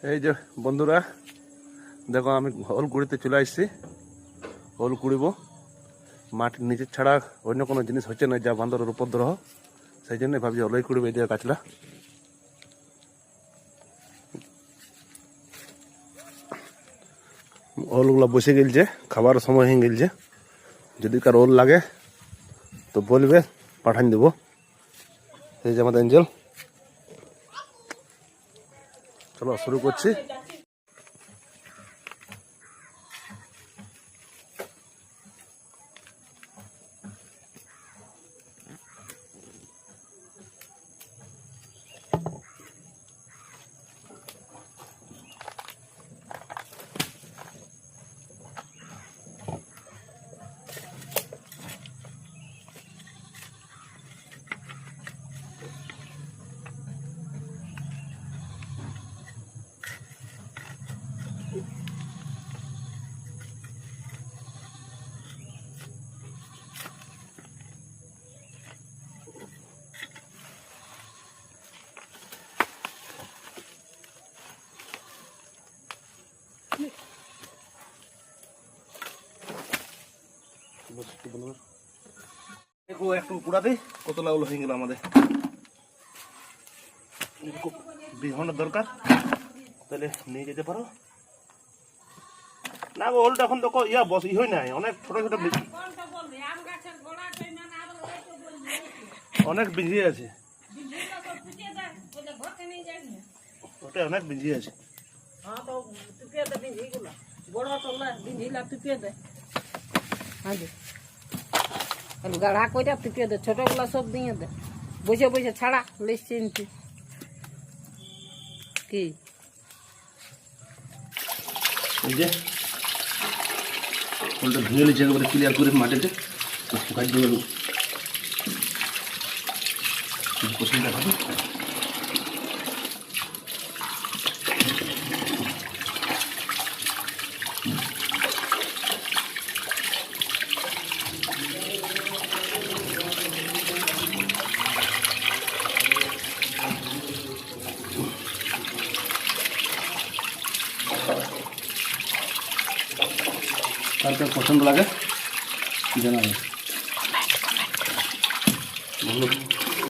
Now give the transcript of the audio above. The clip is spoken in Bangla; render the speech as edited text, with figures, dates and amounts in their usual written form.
এই যে বন্ধুরা দেখো আমি হল কুড়িতে চলে আসছি। হল কুড়িব, মাটির নিচে ছাড়া অন্য কোনো জিনিস হচ্ছে না, যা বান্দরের উপদ্রহ, সেই জন্য ভাবছি হলই কুড়িব। এই যে গাছলা ওলগুলো বসে গেলছে, খাবার সময় হয়ে গেলছে। যদি কার ওল লাগে তো বলবে, পাঠান দেবো। এই যে আমাদের এঞ্জেল, চলো শুরু করছি। দেখো একটু কুড়াতে কতলা ওল হয়ে গেল আমাদের। বিহনের দরকার, তাহলে নিয়ে যেতে পারো না গো। ওলটা এখন দেখো বস হয় নাই, অনেক ছোট ছোট অনেক বিঝিয়ে আছে, ওটা অনেক বিঝিয়ে আছে। গাড়া কইটা টিপিয়ে দে, ছোটগুলা সব দিয়ে দে, বসে বসে ছাড়া লিস চিনতি কি। এই যে ওলটা ধুয়ে নিচ্ছে একেবারে ক্লিয়ার করে মাটিতে শুকাই দিয়ে কোচিংটা খাবো। কার পছন্দ লাগে জানাবেন।